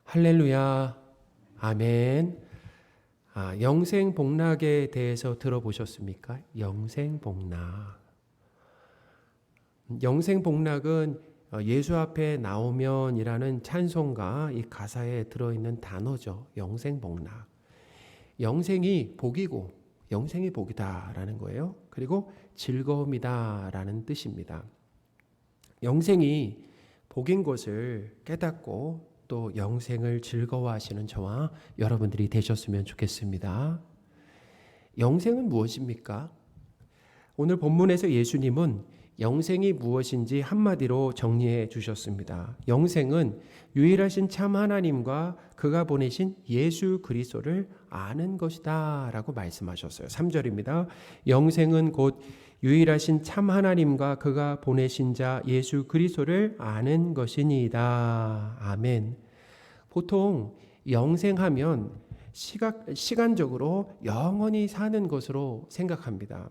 할렐루야. 아멘. 영생복락에 대해서 들어보셨습니까? 영생복락. 영생복락은 예수 앞에 나오면이라는 찬송가 이 가사에 들어있는 단어죠. 영생복락. 영생이 복이고 영생이 복이다라는 거예요. 그리고 즐거움이다라는 뜻입니다. 영생이 복인 것을 깨닫고 또 영생을 즐거워하시는 저와 여러분들이 되셨으면 좋겠습니다. 영생은 무엇입니까? 오늘 본문에서 예수님은 영생이 무엇인지 한마디로 정리해 주셨습니다. 영생은 유일하신 참 하나님과 그가 보내신 예수 그리스도를 아는 것이다 라고 말씀하셨어요. 3절입니다. 영생은 곧 유일하신 참 하나님과 그가 보내신 자 예수 그리스도를 아는 것이니이다. 아멘. 보통 영생하면 시간적으로 영원히 사는 것으로 생각합니다.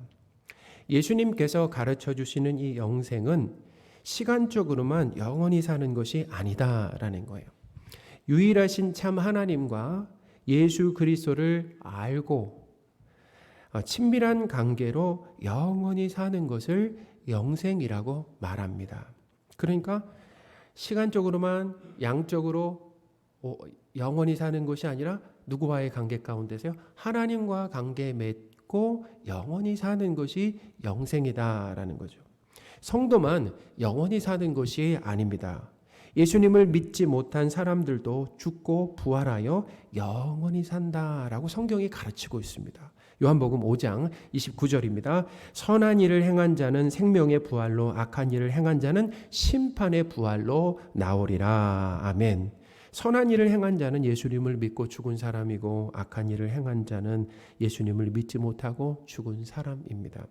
예수님께서 가르쳐 주시는 이 영생은 시간적으로만 영원히 사는 것이 아니다라는 거예요. 유일하신 참 하나님과 예수 그리스도를 알고 친밀한 관계로 영원히 사는 것을 영생이라고 말합니다. 그러니까 시간적으로만 양적으로 영원히 사는 것이 아니라 누구와의 관계 가운데서요? 하나님과 관계 맺고 영원히 사는 것이 영생이다라는 거죠. 성도만 영원히 사는 것이 아닙니다. 예수님을 믿지 못한 사람들도 죽고 부활하여 영원히 산다라고 성경이 가르치고 있습니다. 요한복음 5장 29절입니다. 선한 일을 행한 자는 생명의 부활로, 악한 일을 행한 자는 심판의 부활로 나오리라. 아멘. 선한 일을 행한 자는 예수님을 믿고 죽은 사람이고, 악한 일을 행한 자는 예수님을 믿지 못하고 죽은 사람입니다.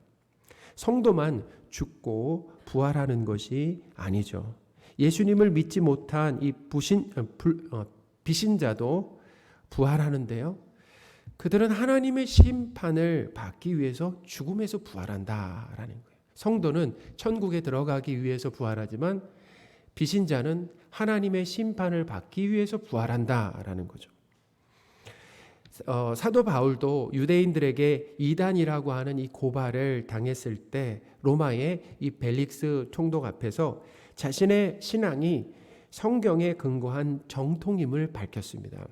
성도만 죽고 부활하는 것이 아니죠. 예수님을 믿지 못한 이 비신자도 부활하는데요. 그들은 하나님의 심판을 받기 위해서 죽음에서 부활한다라는 거예요. 성도는 천국에 들어가기 위해서 부활하지만 비신자는 하나님의 심판을 받기 위해서 부활한다라는 거죠. 사도 바울도 유대인들에게 이단이라고 하는 이 고발을 당했을 때 로마의 이 벨릭스 총독 앞에서 자신의 신앙이 성경에 근거한 정통임을 밝혔습니다.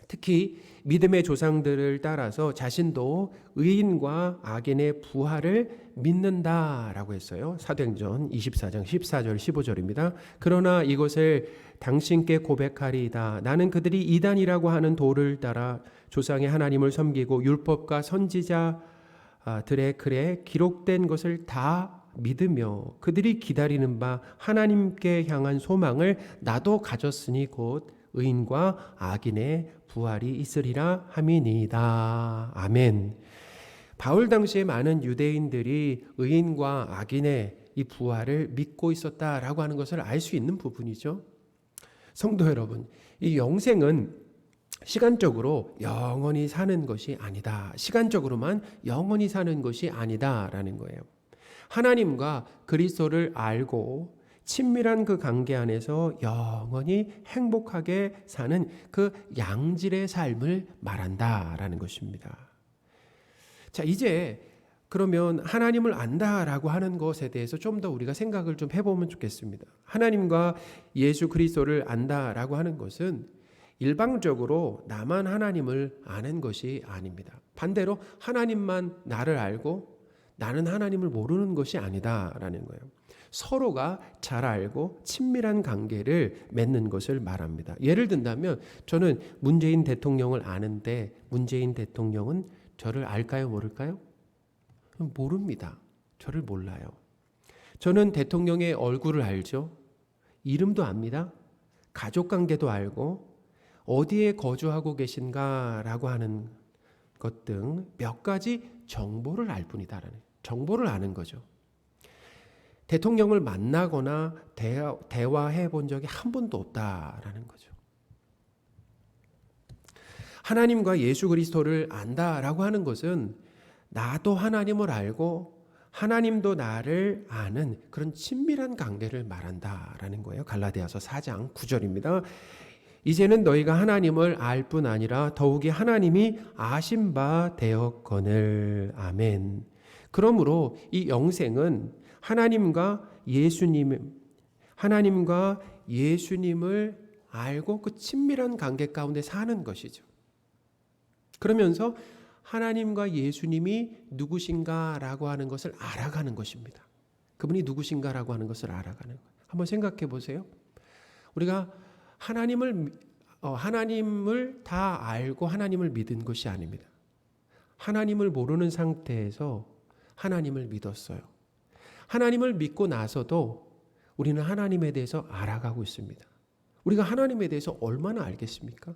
특히 믿음의 조상들을 따라서 자신도 의인과 악인의 부활을 믿는다라고 했어요. 사도행전 24장 14절 15절입니다. 그러나 이것을 당신께 고백하리이다. 나는 그들이 이단이라고 하는 도를 따라 조상의 하나님을 섬기고 율법과 선지자들의 글에 기록된 것을 다 믿으며 그들이 기다리는 바 하나님께 향한 소망을 나도 가졌으니 곧 의인과 악인의 부활이 있으리라 함이니이다. 아멘. 바울 당시에 많은 유대인들이 의인과 악인의 이 부활을 믿고 있었다라고 하는 것을 알 수 있는 부분이죠. 성도 여러분, 이 영생은 시간적으로 영원히 사는 것이 아니다. 시간적으로만 영원히 사는 것이 아니다라는 거예요. 하나님과 그리스도를 알고 친밀한 그 관계 안에서 영원히 행복하게 사는 그 양질의 삶을 말한다라는 것입니다. 자, 이제 그러면 하나님을 안다라고 하는 것에 대해서 좀 더 우리가 생각을 좀 해보면 좋겠습니다. 하나님과 예수 그리스도를 안다라고 하는 것은 일방적으로 나만 하나님을 아는 것이 아닙니다. 반대로 하나님만 나를 알고 나는 하나님을 모르는 것이 아니다라는 거예요. 서로가 잘 알고 친밀한 관계를 맺는 것을 말합니다. 예를 든다면 저는 문재인 대통령을 아는데 문재인 대통령은 저를 알까요, 모를까요? 모릅니다. 저를 몰라요. 저는 대통령의 얼굴을 알죠. 이름도 압니다. 가족관계도 알고 어디에 거주하고 계신가라고 하는 것 등 몇 가지 정보를 알 뿐이다라는 정보를 아는 거죠. 대통령을 만나거나 대화해 본 적이 한 번도 없다라는 거죠. 하나님과 예수 그리스도를 안다라고 하는 것은 나도 하나님을 알고 하나님도 나를 아는 그런 친밀한 관계를 말한다라는 거예요. 갈라디아서 4장 9절입니다. 이제는 너희가 하나님을 알 뿐 아니라 더욱이 하나님이 아신 바 되었거늘. 아멘. 그러므로 이 영생은 하나님과 예수님을 알고 그 친밀한 관계 가운데 사는 것이죠. 그러면서 하나님과 예수님이 누구신가라고 하는 것을 알아가는 것입니다. 그분이 누구신가라고 하는 것을 알아가는 거예요. 한번 생각해 보세요. 우리가 하나님을 다 알고 하나님을 믿은 것이 아닙니다. 하나님을 모르는 상태에서 하나님을 믿었어요. 하나님을 믿고 나서도 우리는 하나님에 대해서 알아가고 있습니다. 우리가 하나님에 대해서 얼마나 알겠습니까?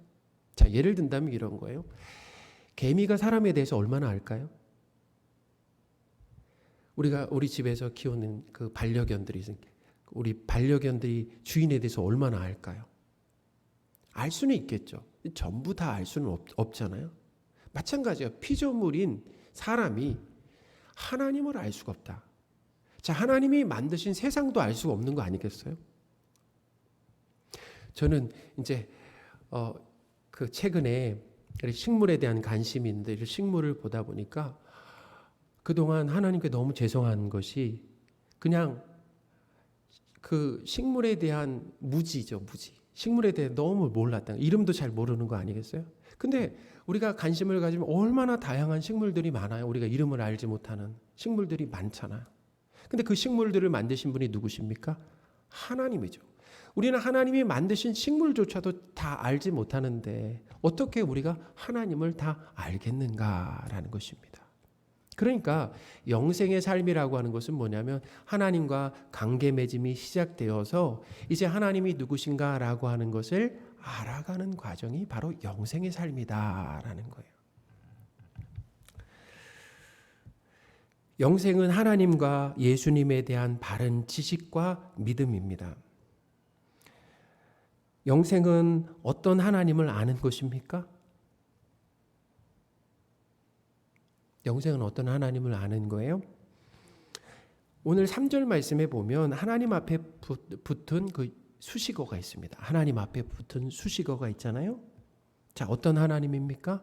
자, 예를 든다면 이런 거예요. 개미가 사람에 대해서 얼마나 알까요? 우리 집에서 키우는 그 우리 반려견들이 주인에 대해서 얼마나 알까요? 알 수는 있겠죠. 전부 다 알 수는 없잖아요. 마찬가지예요. 피조물인 사람이 하나님을 알 수가 없다. 자, 하나님이 만드신 세상도 알 수가 없는 거 아니겠어요? 저는 이제 그 최근에 식물에 대한 관심이 있는데 이 식물을 보다 보니까 그동안 하나님께 너무 죄송한 것이 그냥 그 식물에 대한 무지죠, 무지. 식물에 대해 너무 몰랐다. 이름도 잘 모르는 거 아니겠어요? 근데 우리가 관심을 가지면 얼마나 다양한 식물들이 많아요. 우리가 이름을 알지 못하는 식물들이 많잖아요. 근데 그 식물들을 만드신 분이 누구십니까? 하나님이죠. 우리는 하나님이 만드신 식물조차도 다 알지 못하는데 어떻게 우리가 하나님을 다 알겠는가라는 것입니다. 그러니까 영생의 삶이라고 하는 것은 뭐냐면 하나님과 관계 맺음이 시작되어서 이제 하나님이 누구신가라고 하는 것을 알아가는 과정이 바로 영생의 삶이다라는 거예요. 영생은 하나님과 예수님에 대한 바른 지식과 믿음입니다. 영생은 어떤 하나님을 아는 것입니까? 영생은 어떤 하나님을 아는 거예요? 오늘 3절 말씀에 보면 하나님 앞에 붙은 그 수식어가 있습니다. 하나님 앞에 붙은 수식어가 있잖아요. 자, 어떤 하나님입니까?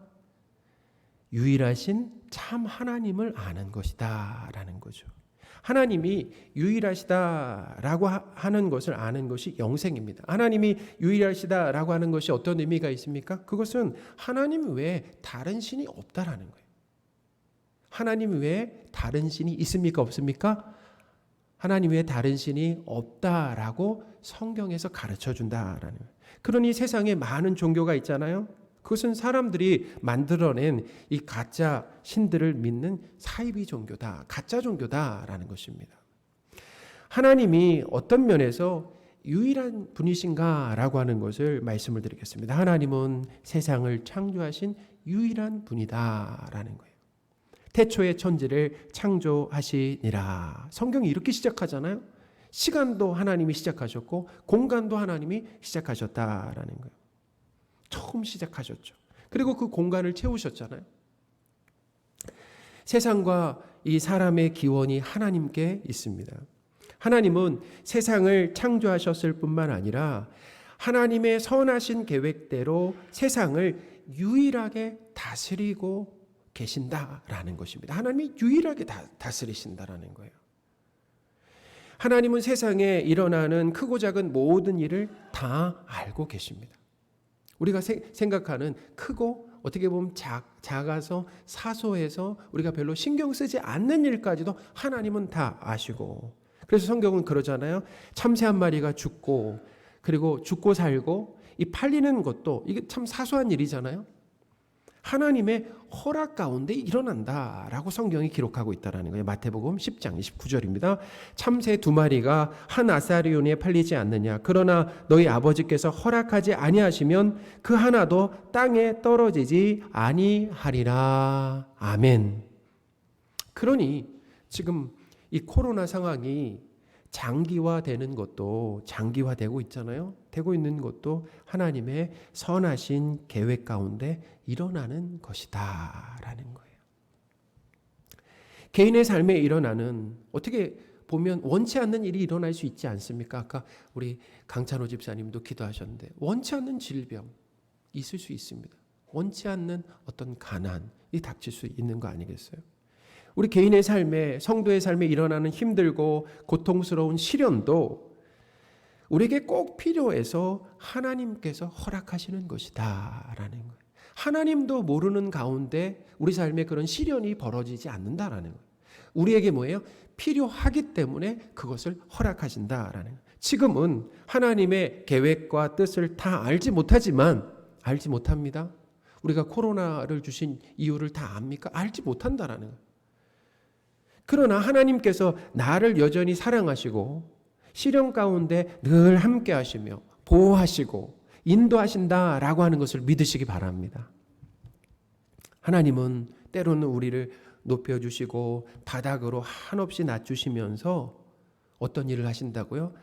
유일하신 참 하나님을 아는 것이다 라는 거죠. 하나님이 유일하시다라고 하는 것을 아는 것이 영생입니다. 하나님이 유일하시다라고 하는 것이 어떤 의미가 있습니까? 그것은 하나님 외에 다른 신이 없다라는 거예요. 하나님 외에 다른 신이 있습니까? 없습니까? 하나님 외에 다른 신이 없다라고 성경에서 가르쳐준다라는 거예요. 그러니 세상에 많은 종교가 있잖아요. 그것은 사람들이 만들어낸 이 가짜 신들을 믿는 사이비 종교다, 가짜 종교다라는 것입니다. 하나님이 어떤 면에서 유일한 분이신가라고 하는 것을 말씀을 드리겠습니다. 하나님은 세상을 창조하신 유일한 분이다라는 거예요. 태초에 천지를 창조하시니라. 성경이 이렇게 시작하잖아요. 시간도 하나님이 시작하셨고 공간도 하나님이 시작하셨다라는 거예요. 처음 시작하셨죠. 그리고 그 공간을 채우셨잖아요. 세상과 이 사람의 기원이 하나님께 있습니다. 하나님은 세상을 창조하셨을 뿐만 아니라 하나님의 선하신 계획대로 세상을 유일하게 다스리고 계신다라는 것입니다. 하나님이 유일하게 다스리신다라는 거예요. 하나님은 세상에 일어나는 크고 작은 모든 일을 다 알고 계십니다. 우리가 생각하는 크고 어떻게 보면 작아서 사소해서 우리가 별로 신경 쓰지 않는 일까지도 하나님은 다 아시고, 그래서 성경은 그러잖아요. 참새 한 마리가 죽고 그리고 죽고 살고 이 팔리는 것도 이게 참 사소한 일이잖아요. 하나님의 허락 가운데 일어난다라고 성경이 기록하고 있다는 거예요. 마태복음 10장 29절입니다. 참새 2마리가 한 아사리온에 팔리지 않느냐. 그러나 너희 아버지께서 허락하지 아니하시면 그 하나도 땅에 떨어지지 아니하리라. 아멘. 그러니 지금 이 코로나 상황이 장기화되고 있잖아요. 되고 있는 것도 하나님의 선하신 계획 가운데 일어나는 것이다라는 거예요. 개인의 삶에 일어나는 어떻게 보면 원치 않는 일이 일어날 수 있지 않습니까? 아까 우리 강찬호 집사님도 기도하셨는데 원치 않는 질병 있을 수 있습니다. 원치 않는 어떤 가난이 닥칠 수 있는 거 아니겠어요? 우리 개인의 삶에, 성도의 삶에 일어나는 힘들고 고통스러운 시련도 우리에게 꼭 필요해서 하나님께서 허락하시는 것이다라는 거예요. 하나님도 모르는 가운데 우리 삶에 그런 시련이 벌어지지 않는다라는 거예요. 우리에게 뭐예요? 필요하기 때문에 그것을 허락하신다라는 거예요. 지금은 하나님의 계획과 뜻을 다 알지 못합니다. 우리가 코로나를 주신 이유를 다 압니까? 알지 못한다라는 거예요. 그러나 하나님께서 나를 여전히 사랑하시고 시련 가운데 늘 함께 하시며 보호하시고 인도하신다라고 하는 것을 믿으시기 바랍니다. 하나님은 때로는 우리를 높여주시고 바닥으로 한없이 낮추시면서 어떤 일을 하신다고요?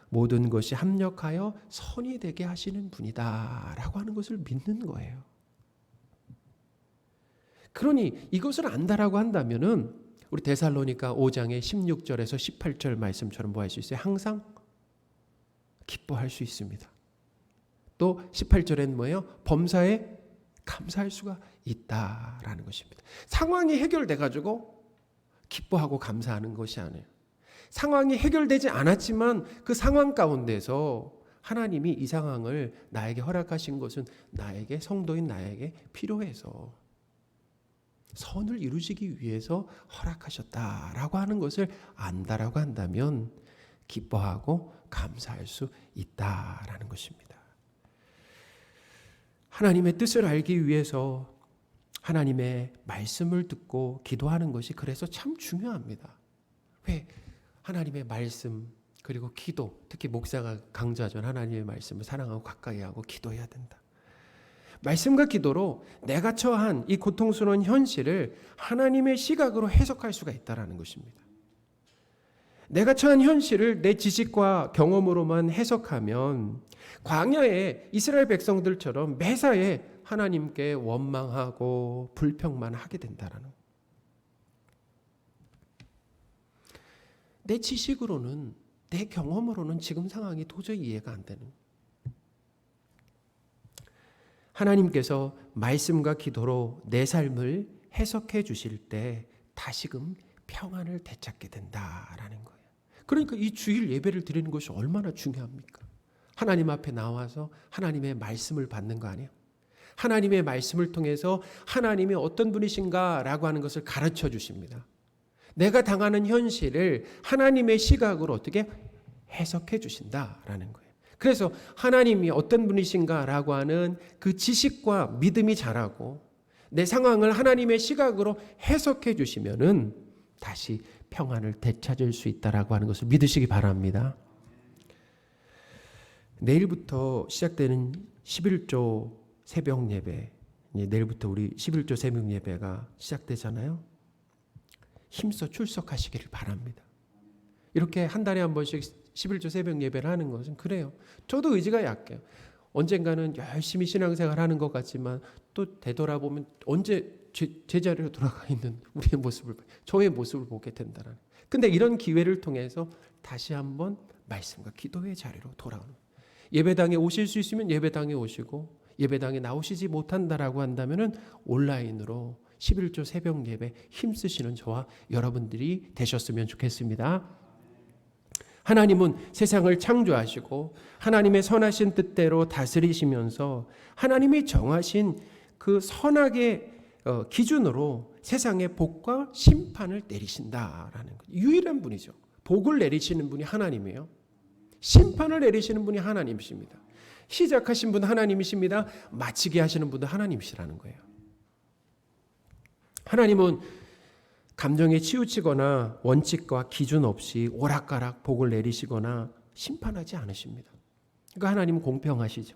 모든 것이 합력하여 선이 되게 하시는 분이다라고 하는 것을 믿는 거예요. 그러니 이것을 안다라고 한다면은 우리 데살로니가 5장의 16절에서 18절 말씀처럼 뭐 할 수 있어요? 항상 기뻐할 수 있습니다. 또 18절에는 뭐예요? 범사에 감사할 수가 있다라는 것입니다. 상황이 해결돼 가지고 기뻐하고 감사하는 것이 아니에요. 상황이 해결되지 않았지만 그 상황 가운데서 하나님이 이 상황을 나에게 허락하신 것은 나에게, 성도인 나에게 필요해서 선을 이루시기 위해서 허락하셨다라고 하는 것을 안다라고 한다면 기뻐하고 감사할 수 있다라는 것입니다. 하나님의 뜻을 알기 위해서 하나님의 말씀을 듣고 기도하는 것이 그래서 참 중요합니다. 왜? 하나님의 말씀 그리고 기도, 특히 목사가 강조하죠. 하나님의 말씀을 사랑하고 가까이 하고 기도해야 된다. 말씀과 기도로 내가 처한 이 고통스러운 현실을 하나님의 시각으로 해석할 수가 있다는 것입니다. 내가 처한 현실을 내 지식과 경험으로만 해석하면 광야의 이스라엘 백성들처럼 매사에 하나님께 원망하고 불평만 하게 된다는 거예요. 내 지식으로는, 내 경험으로는 지금 상황이 도저히 이해가 안 되는 거예요. 하나님께서 말씀과 기도로 내 삶을 해석해 주실 때 다시금 평안을 되찾게 된다라는 거예요. 그러니까 이 주일 예배를 드리는 것이 얼마나 중요합니까? 하나님 앞에 나와서 하나님의 말씀을 받는 거 아니에요? 하나님의 말씀을 통해서 하나님이 어떤 분이신가라고 하는 것을 가르쳐 주십니다. 내가 당하는 현실을 하나님의 시각으로 어떻게 해석해 주신다라는 거예요. 그래서 하나님이 어떤 분이신가라고 하는 그 지식과 믿음이 자라고 내 상황을 하나님의 시각으로 해석해 주시면은 다시 평안을 되찾을 수 있다라고 하는 것을 믿으시기 바랍니다. 내일부터 시작되는 11조 새벽 예배, 내일부터 우리 11조 새벽 예배가 시작되잖아요. 힘써 출석하시기를 바랍니다. 이렇게 한 달에 한 번씩 11조 새벽 예배를 하는 것은 그래요. 저도 의지가 약해요. 언젠가는 열심히 신앙생활 하는 것 같지만 또 되돌아보면 언제 제자리로 돌아가 있는 우리의 모습을, 저의 모습을 보게 된다는. 근데 이런 기회를 통해서 다시 한번 말씀과 기도의 자리로 돌아오는. 예배당에 오실 수 있으면 예배당에 오시고 예배당에 나오시지 못한다라고 한다면은 온라인으로 11조 새벽 예배 힘쓰시는 저와 여러분들이 되셨으면 좋겠습니다. 하나님은 세상을 창조하시고 하나님의 선하신 뜻대로 다스리시면서 하나님이 정하신 그 선악의 기준으로 세상의 복과 심판을 내리신다라는 것. 유일한 분이죠. 복을 내리시는 분이 하나님이에요. 심판을 내리시는 분이 하나님이십니다. 시작하신 분 하나님이십니다. 마치게 하시는 분도 하나님이시라는 거예요. 하나님은 감정에 치우치거나 원칙과 기준 없이 오락가락 복을 내리시거나 심판하지 않으십니다. 그러니까 하나님은 공평하시죠.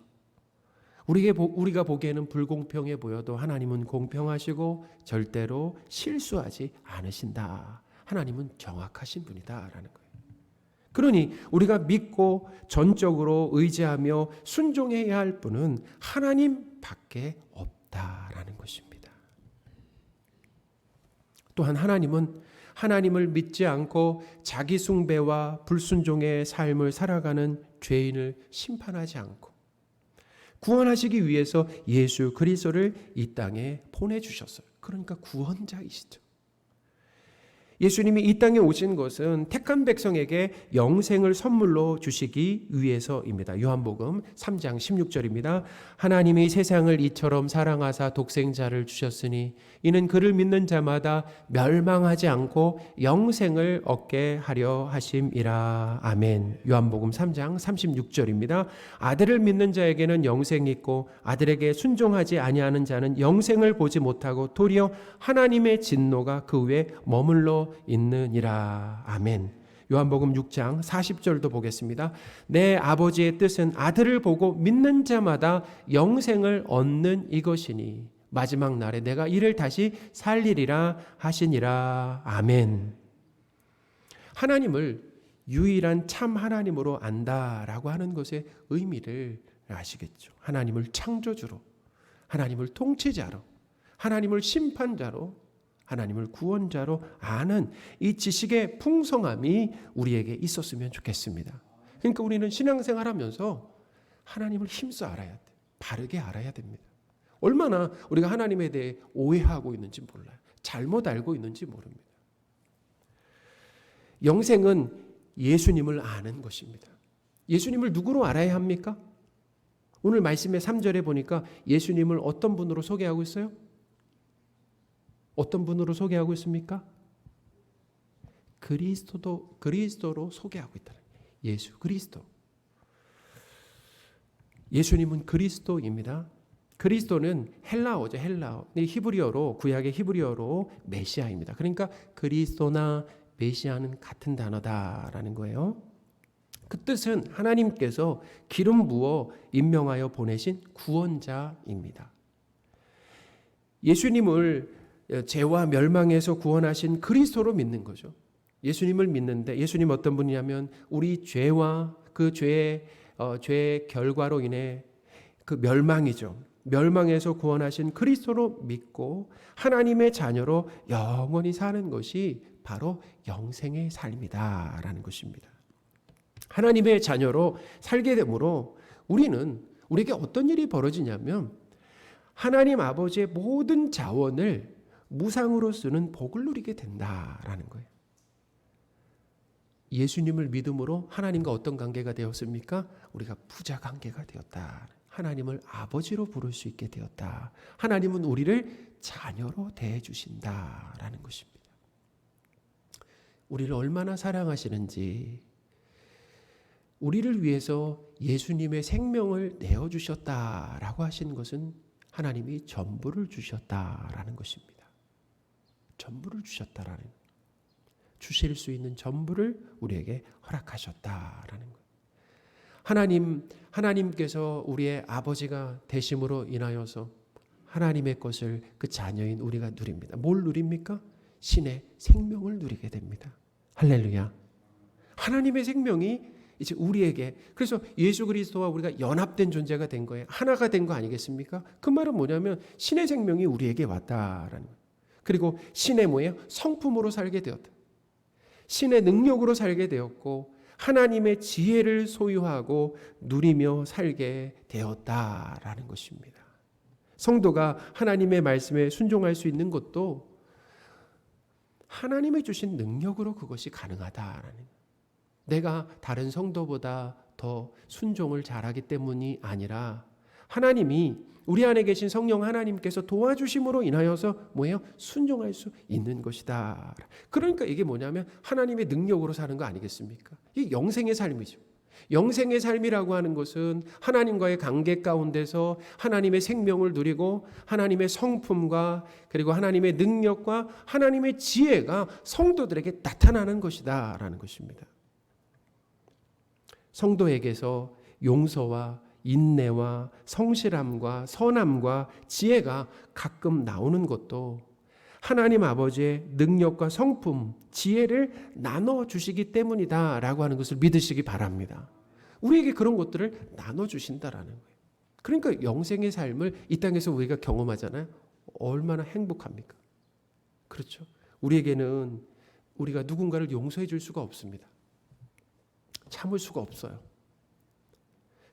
우리가 보기에는 불공평해 보여도 하나님은 공평하시고 절대로 실수하지 않으신다. 하나님은 정확하신 분이다라는 거예요. 그러니 우리가 믿고 전적으로 의지하며 순종해야 할 분은 하나님밖에 없다라는 것입니다. 또한 하나님은 하나님을 믿지 않고 자기 숭배와 불순종의 삶을 살아가는 죄인을 심판하지 않고 구원하시기 위해서 예수 그리스도를 이 땅에 보내주셨어요. 그러니까 구원자이시죠. 예수님이 이 땅에 오신 것은 택한 백성에게 영생을 선물로 주시기 위해서입니다. 요한복음 3장 16절입니다. 하나님이 세상을 이처럼 사랑하사 독생자를 주셨으니 이는 그를 믿는 자마다 멸망하지 않고 영생을 얻게 하려 하심이라. 아멘. 요한복음 3장 36절입니다. 아들을 믿는 자에게는 영생이 있고 아들에게 순종하지 아니하는 자는 영생을 보지 못하고 도리어 하나님의 진노가 그 위에 머물러 있느니라. 아멘. 요한복음 6장 40절도 보겠습니다. 내 아버지의 뜻은 아들을 보고 믿는 자마다 영생을 얻는 이것이니 마지막 날에 내가 이를 다시 살리리라 하시니라. 아멘. 하나님을 유일한 참 하나님으로 안다라고 하는 것의 의미를 아시겠죠. 하나님을 창조주로, 하나님을 통치자로, 하나님을 심판자로, 하나님을 구원자로 아는 이 지식의 풍성함이 우리에게 있었으면 좋겠습니다. 그러니까 우리는 신앙생활하면서 하나님을 힘써 알아야 돼. 바르게 알아야 됩니다. 얼마나 우리가 하나님에 대해 오해하고 있는지 몰라요. 잘못 알고 있는지 모릅니다. 영생은 예수님을 아는 것입니다. 예수님을 누구로 알아야 합니까? 오늘 말씀의 3절에 보니까 예수님을 어떤 분으로 소개하고 있어요? 어떤 분으로 소개하고 있습니까? 그리스도로 소개하고 있다. 예수 그리스도. 예수님은 그리스도입니다. 그리스도는 헬라어죠. 헬라어. 히브리어로, 구약의 히브리어로 메시아입니다. 그러니까 그리스도나 메시아는 같은 단어다라는 거예요. 그 뜻은 하나님께서 기름 부어 임명하여 보내신 구원자입니다. 예수님을 죄와 멸망에서 구원하신 그리스도로 믿는 거죠. 예수님을 믿는데 예수님 어떤 분이냐면 우리 죄와 그 죄의 결과로 인해 그 멸망이죠. 멸망에서 구원하신 그리스도로 믿고 하나님의 자녀로 영원히 사는 것이 바로 영생의 삶이다라는 것입니다. 하나님의 자녀로 살게 되므로 우리에게 어떤 일이 벌어지냐면 하나님 아버지의 모든 자원을 무상으로 쓰는 복을 누리게 된다라는 거예요. 예수님을 믿음으로 하나님과 어떤 관계가 되었습니까? 우리가 부자 관계가 되었다. 하나님을 아버지로 부를 수 있게 되었다. 하나님은 우리를 자녀로 대해주신다라는 것입니다. 우리를 얼마나 사랑하시는지, 우리를 위해서 예수님의 생명을 내어주셨다라고 하신 것은 하나님이 전부를 주셨다라는 것입니다. 전부를 주셨다라는, 주실 수 있는 전부를 우리에게 허락하셨다라는 거예요. 하나님께서 우리의 아버지가 되심으로 인하여서 하나님의 것을 그 자녀인 우리가 누립니다. 뭘 누립니까? 신의 생명을 누리게 됩니다. 할렐루야. 하나님의 생명이 이제 우리에게, 그래서 예수 그리스도와 우리가 연합된 존재가 된 거예요. 하나가 된 거 아니겠습니까? 그 말은 뭐냐면 신의 생명이 우리에게 왔다라는 거예요. 그리고 신의 뭐예요? 성품으로 살게 되었다. 신의 능력으로 살게 되었고 하나님의 지혜를 소유하고 누리며 살게 되었다라는 것입니다. 성도가 하나님의 말씀에 순종할 수 있는 것도 하나님이 주신 능력으로 그것이 가능하다라는 거예요. 내가 다른 성도보다 더 순종을 잘하기 때문이 아니라 하나님이 우리 안에 계신 성령 하나님께서 도와주심으로 인하여서 뭐예요? 순종할 수 있는 것이다. 그러니까 이게 뭐냐면 하나님의 능력으로 사는 거 아니겠습니까? 이 영생의 삶이죠. 영생의 삶이라고 하는 것은 하나님과의 관계 가운데서 하나님의 생명을 누리고 하나님의 성품과 그리고 하나님의 능력과 하나님의 지혜가 성도들에게 나타나는 것이다 라는 것입니다. 성도에게서 용서와 인내와 성실함과 선함과 지혜가 가끔 나오는 것도 하나님 아버지의 능력과 성품, 지혜를 나눠주시기 때문이다라고 하는 것을 믿으시기 바랍니다. 우리에게 그런 것들을 나눠주신다라는 거예요. 그러니까 영생의 삶을 이 땅에서 우리가 경험하잖아요. 얼마나 행복합니까? 그렇죠. 우리에게는 우리가 누군가를 용서해 줄 수가 없습니다. 참을 수가 없어요.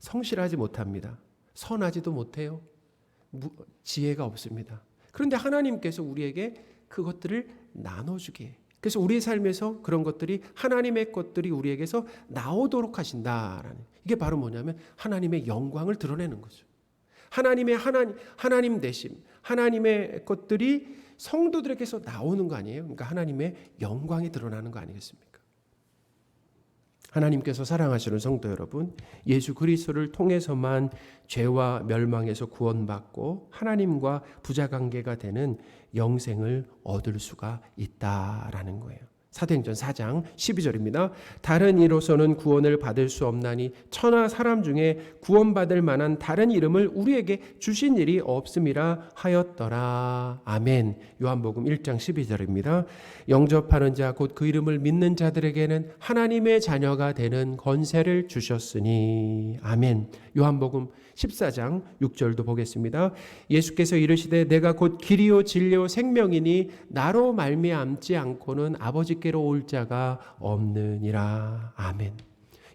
성실하지 못합니다. 선하지도 못해요. 지혜가 없습니다. 그런데 하나님께서 우리에게 그것들을 나눠주게 해요. 그래서 우리의 삶에서 그런 것들이 하나님의 것들이 우리에게서 나오도록 하신다라는, 이게 바로 뭐냐면 하나님의 영광을 드러내는 거죠. 하나님 되심, 하나님의 것들이 성도들에게서 나오는 거 아니에요? 그러니까 하나님의 영광이 드러나는 거 아니겠습니까? 하나님께서 사랑하시는 성도 여러분, 예수 그리스도를 통해서만 죄와 멸망에서 구원받고 하나님과 부자관계가 되는 영생을 얻을 수가 있다라는 거예요. 사도행전 4장 12절입니다. 다른 이로서는 구원을 받을 수 없나니 천하 사람 중에 구원받을 만한 다른 이름을 우리에게 주신 일이 없음이라 하였더라. 아멘. 요한복음 1장 12절입니다. 영접하는 자 곧 그 이름을 믿는 자들에게는 하나님의 자녀가 되는 권세를 주셨으니. 아멘. 요한복음 14장 6절도 보겠습니다. 예수께서 이르시되 내가 곧 길이요 진리요 생명이니 나로 말미암지 않고는 아버지께로 올 자가 없느니라. 아멘.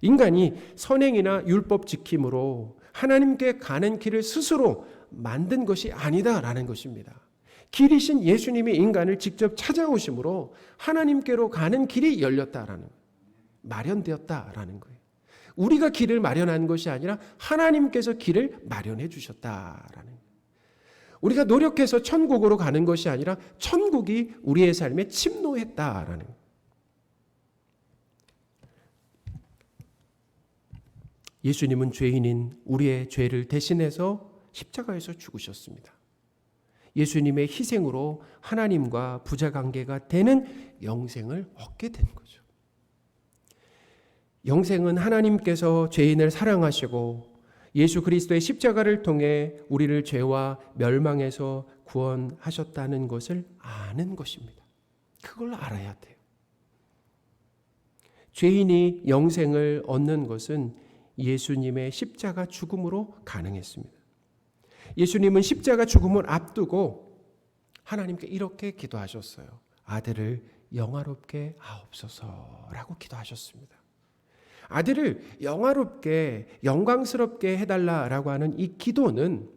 인간이 선행이나 율법 지킴으로 하나님께 가는 길을 스스로 만든 것이 아니다라는 것입니다. 길이신 예수님이 인간을 직접 찾아오심으로 하나님께로 가는 길이 열렸다라는, 마련되었다라는 거예요. 우리가 길을 마련한 것이 아니라 하나님께서 길을 마련해 주셨다라는 거예요. 우리가 노력해서 천국으로 가는 것이 아니라 천국이 우리의 삶에 침노했다라는 거예요. 예수님은 죄인인 우리의 죄를 대신해서 십자가에서 죽으셨습니다. 예수님의 희생으로 하나님과 부자관계가 되는 영생을 얻게 된 거죠. 영생은 하나님께서 죄인을 사랑하시고 예수 그리스도의 십자가를 통해 우리를 죄와 멸망에서 구원하셨다는 것을 아는 것입니다. 그걸 알아야 돼요. 죄인이 영생을 얻는 것은 예수님의 십자가 죽음으로 가능했습니다. 예수님은 십자가 죽음을 앞두고 하나님께 이렇게 기도하셨어요. 아들을 영화롭게 하옵소서라고 기도하셨습니다. 아들을 영화롭게 영광스럽게 해달라라고 하는 이 기도는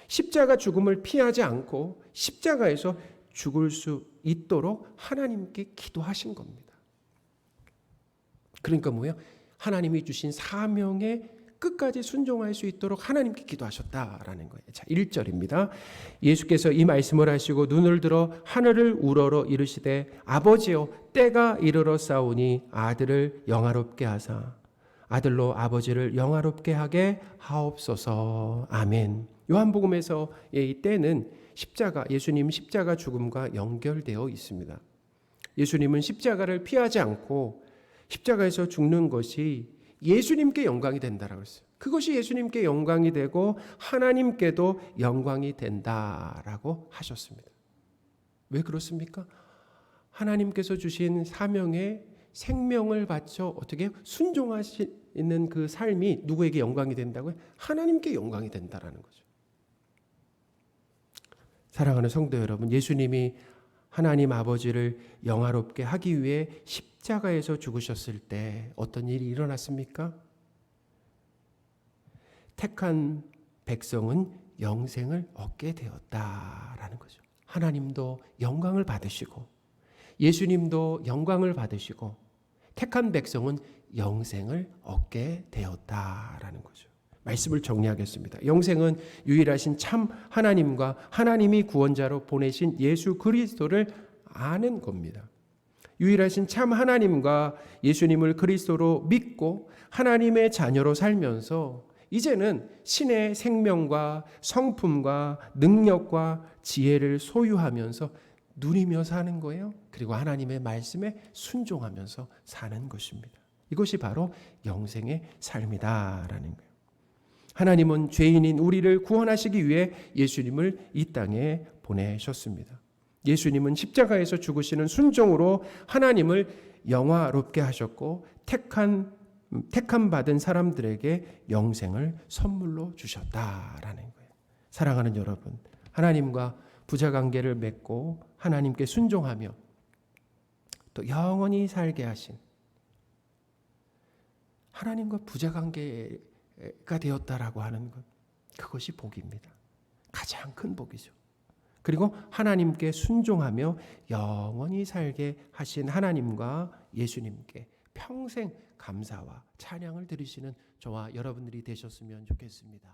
십자가 죽음을 피하지 않고 십자가에서 죽을 수 있도록 하나님께 기도하신 겁니다. 그러니까 뭐예요? 하나님이 주신 사명에 끝까지 순종할 수 있도록 하나님께 기도하셨다라는 거예요. 자, 1절입니다. 예수께서 이 말씀을 하시고 눈을 들어 하늘을 우러러 이르시되 아버지여 때가 이르러 싸우니 아들을 영화롭게 하사 아들로 아버지를 영화롭게 하게 하옵소서. 아멘. 요한복음에서 이 때는 십자가, 예수님 십자가 죽음과 연결되어 있습니다. 예수님은 십자가를 피하지 않고 십자가에서 죽는 것이 예수님께 영광이 된다라고 했어요. 그것이 예수님께 영광이 되고 하나님께도 영광이 된다라고 하셨습니다. 왜 그렇습니까? 하나님께서 주신 사명에 생명을 바쳐 어떻게 순종하시는 그 삶이 누구에게 영광이 된다고요? 하나님께 영광이 된다라는 거죠. 사랑하는 성도 여러분, 예수님이 하나님 아버지를 영화롭게 하기 위해 십자가에서 죽으셨을 때 어떤 일이 일어났습니까? 택한 백성은 영생을 얻게 되었다라는 거죠. 하나님도 영광을 받으시고 예수님도 영광을 받으시고 택한 백성은 영생을 얻게 되었다라는 거죠. 말씀을 정리하겠습니다. 영생은 유일하신 참 하나님과 하나님이 구원자로 보내신 예수 그리스도를 아는 겁니다. 유일하신 참 하나님과 예수님을 그리스도로 믿고 하나님의 자녀로 살면서 이제는 신의 생명과 성품과 능력과 지혜를 소유하면서 누리며 사는 거예요. 그리고 하나님의 말씀에 순종하면서 사는 것입니다. 이것이 바로 영생의 삶이다라는 거예요. 하나님은 죄인인 우리를 구원하시기 위해 예수님을 이 땅에 보내셨습니다. 예수님은 십자가에서 죽으시는 순종으로 하나님을 영화롭게 하셨고 택함 받은 사람들에게 영생을 선물로 주셨다라는 거예요. 사랑하는 여러분, 하나님과 부자관계를 맺고 하나님께 순종하며 또 영원히 살게 하신 하나님과 부자관계가 되었다라고 하는 것, 그것이 복입니다. 가장 큰 복이죠. 그리고 하나님께 순종하며 영원히 살게 하신 하나님과 예수님께 평생 감사와 찬양을 드리시는 저와 여러분들이 되셨으면 좋겠습니다.